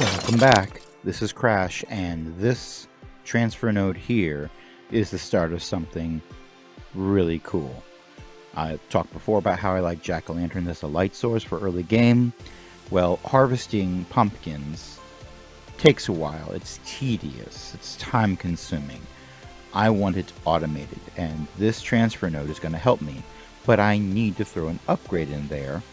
Welcome back. This is Crash, and this transfer node here is the start of something really cool. I talked before about how I like jack-o'-lantern as a light source for early game. Well, harvesting pumpkins takes a while. It's tedious. It's time-consuming. I want it automated, and this transfer node is going to help me, but I need to throw an upgrade in there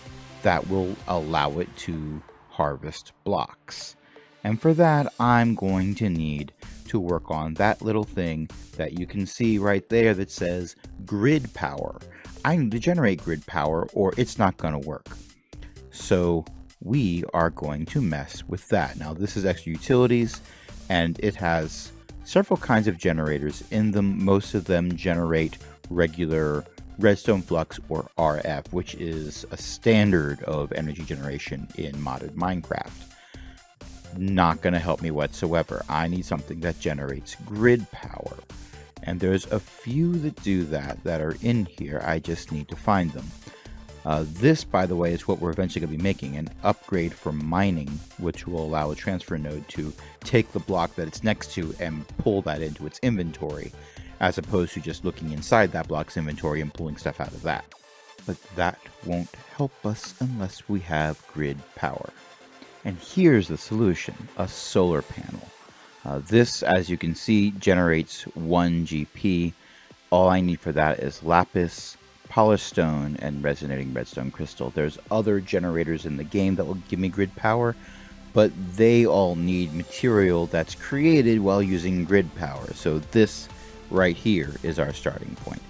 that will allow it to harvest blocks. And for that, I'm going to need to work on that little thing that you can see right there that says grid power. I need to generate grid power or it's not going to work. So we are going to mess with that. Now this is extra utilities, and it has several kinds of generators in them. Most of them generate regular redstone flux or RF, which is a standard of energy generation in modded Minecraft. Not going to help me whatsoever. I need something that generates grid power. And there's a few that do that are in here. I just need to find them. This, by the way, is what we're eventually going to be making, an upgrade for mining, which will allow a transfer node to take the block that it's next to and pull that into its inventory, as opposed to just looking inside that block's inventory and pulling stuff out of that. But that won't help us unless we have grid power. And here's the solution, a solar panel. This, as you can see, generates 1 GP. All I need for that is lapis, polished stone, and resonating redstone crystal. There's other generators in the game that will give me grid power, but they all need material that's created while using grid power. So this right here is our starting point.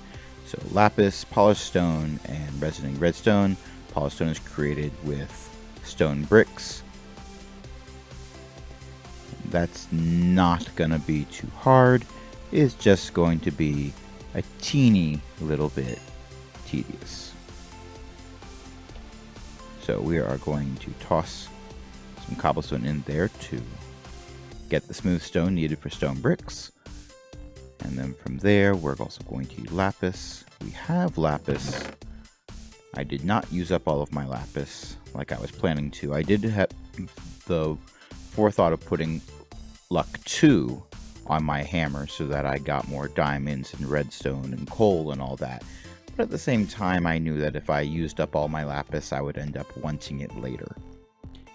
So lapis, polished stone, and resonating redstone. Polished stone is created with stone bricks. That's not going to be too hard. It's just going to be a teeny little bit tedious. So we are going to toss some cobblestone in there to get the smooth stone needed for stone bricks. And then from there, we're also going to use lapis. We have lapis. I did not use up all of my lapis like I was planning to. I did have the forethought of putting luck 2 on my hammer so that I got more diamonds and redstone and coal and all that. But at the same time, I knew that if I used up all my lapis, I would end up wanting it later.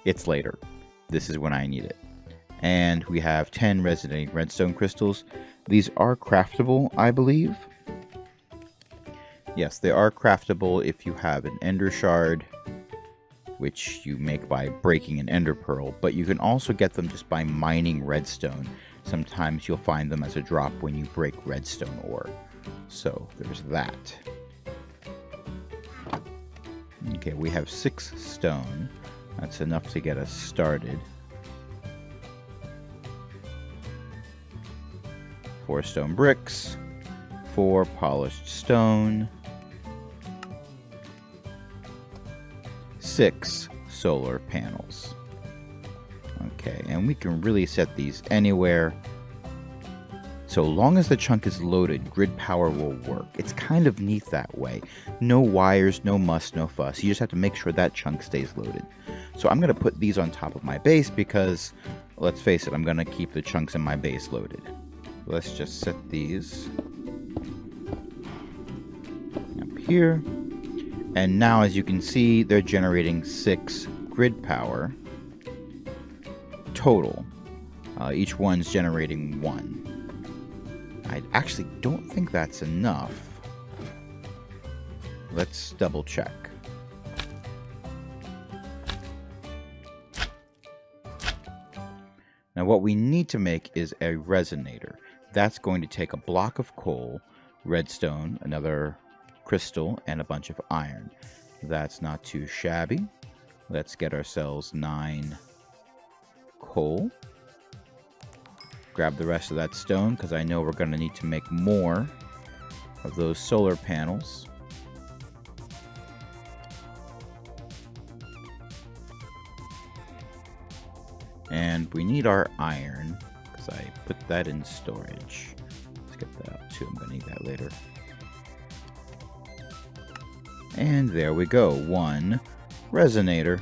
It's later. This is when I need it. And we have 10 resonating redstone crystals. These are craftable, I believe. Yes, they are craftable if you have an ender shard, which you make by breaking an ender pearl, but you can also get them just by mining redstone. Sometimes you'll find them as a drop when you break redstone ore. So there's that. Okay, we have 6 stone. That's enough to get us started. 4 stone bricks, 4 polished stone, 6 solar panels. Okay, and we can really set these anywhere. So long as the chunk is loaded, grid power will work. It's kind of neat that way. No wires, no muss, no fuss. You just have to make sure that chunk stays loaded. So I'm going to put these on top of my base because, let's face it, I'm going to keep the chunks in my base loaded. Let's just set these up here. And now, as you can see, they're generating 6 grid power total. Each one's generating 1. I actually don't think that's enough. Let's double check. Now what we need to make is a resonator. That's going to take a block of coal, redstone, another crystal, and a bunch of iron. That's not too shabby. Let's get ourselves 9 coal. Grab the rest of that stone because I know we're going to need to make more of those solar panels. And we need our iron because I put that in storage. Let's get that out too. I'm going to need that later. And there we go. 1 resonator.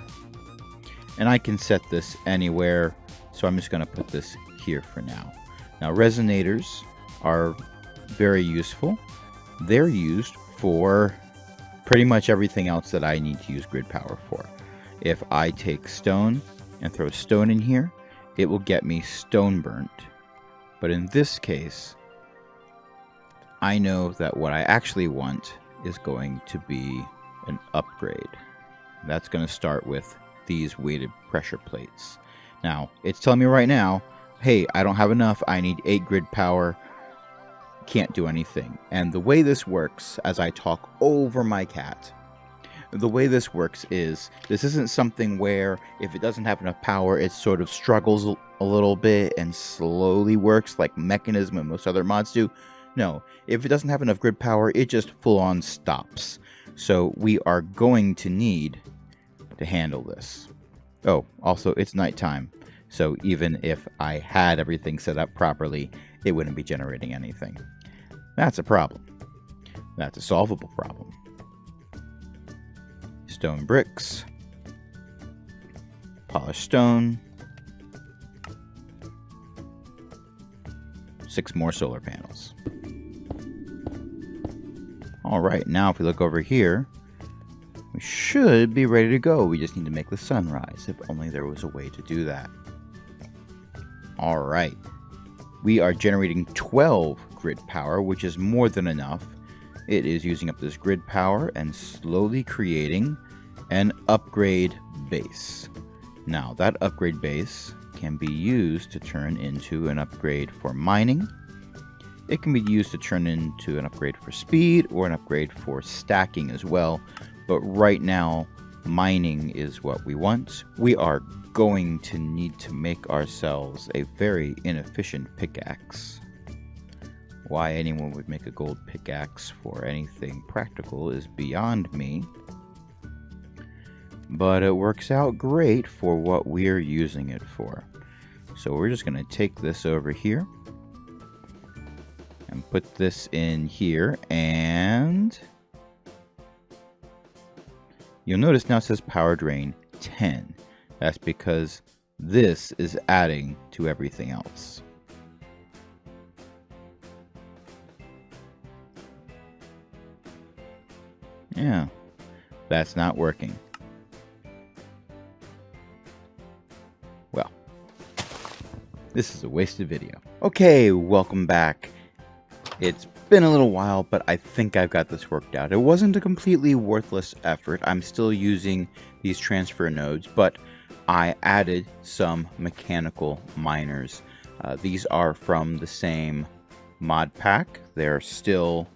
And I can set this anywhere. So I'm just going to put this here for now. Now, resonators are very useful. They're used for pretty much everything else that I need to use grid power for. If I take stone and throw stone in here, it will get me stone burnt. But in this case, I know that what I actually want is going to be an upgrade. That's going to start with these weighted pressure plates. Now, it's telling me right now, hey, I don't have enough. I need 8 grid power. Can't do anything. And the way this works, as I talk over my cat, the way this works is, this isn't something where if it doesn't have enough power, it sort of struggles a little bit and slowly works like Mechanism and most other mods do. No, if it doesn't have enough grid power, it just full-on stops. So we are going to need to handle this. Oh, also, it's nighttime. So even if I had everything set up properly, it wouldn't be generating anything. That's a problem. That's a solvable problem. Stone bricks. Polished stone. 6 more solar panels. Alright, now if we look over here, we should be ready to go. We just need to make the sun rise, if only there was a way to do that. Alright, we are generating 12 grid power, which is more than enough. It is using up this grid power and slowly creating an upgrade base. Now, that upgrade base can be used to turn into an upgrade for mining. It can be used to turn into an upgrade for speed or an upgrade for stacking as well. But right now, mining is what we want. We are going to need to make ourselves a very inefficient pickaxe. Why anyone would make a gold pickaxe for anything practical is beyond me. But it works out great for what we're using it for. So we're just going to take this over here and put this in here, and you'll notice now it says power drain 10. That's because this is adding to everything else. Yeah, that's not working. Well, this is a wasted video. Okay, welcome back. It's been a little while, but I think I've got this worked out. It wasn't a completely worthless effort. I'm still using these transfer nodes, but I added some mechanical miners. These are from the same mod pack. They're still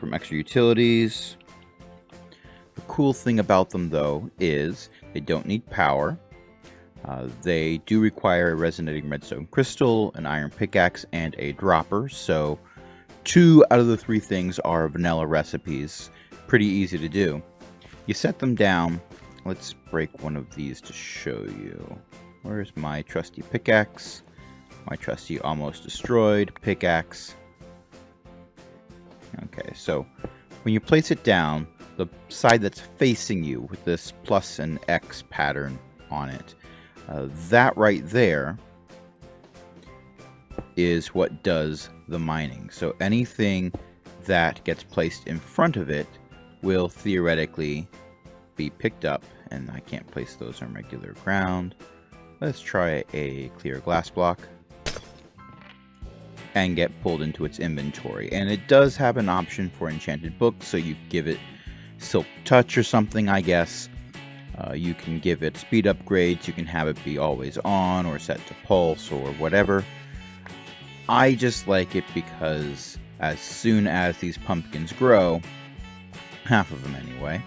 from Extra Utilities. The cool thing about them, though, is they don't need power. They do require a resonating redstone crystal, an iron pickaxe, and a dropper. So 2 out of the 3 things are vanilla recipes. Pretty easy to do. You set them down. Let's break one of these to show you. Where's my trusty pickaxe? My trusty almost destroyed pickaxe. Okay, so when you place it down, the side that's facing you with this plus and X pattern on it, that right there is what does the mining. So anything that gets placed in front of it will theoretically be picked up, and I can't place those on regular ground. Let's try a clear glass block and get pulled into its inventory. And it does have an option for enchanted books, so you give it silk touch or something, I guess. You can give it speed upgrades, you can have it be always on or set to pulse or whatever. I just like it because as soon as these pumpkins grow, half of them anyway,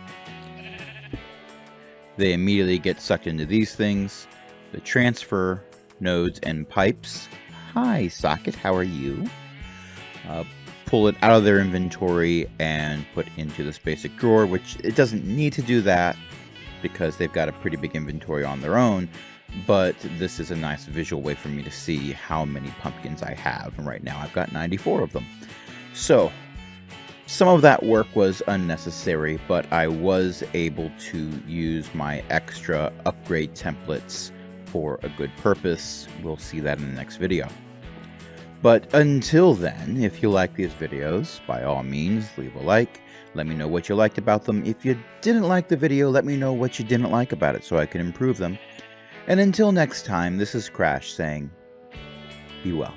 they immediately get sucked into these things, the transfer nodes and pipes. Hi Socket, how are you? Pull it out of their inventory and put into this basic drawer, which it doesn't need to do that because they've got a pretty big inventory on their own, but this is a nice visual way for me to see how many pumpkins I have, and right now I've got 94 of them. So some of that work was unnecessary, but I was able to use my extra upgrade templates for a good purpose. We'll see that in the next video. But until then, if you like these videos, by all means, leave a like. Let me know what you liked about them. If you didn't like the video, let me know what you didn't like about it so I can improve them. And until next time, this is Crash saying, be well.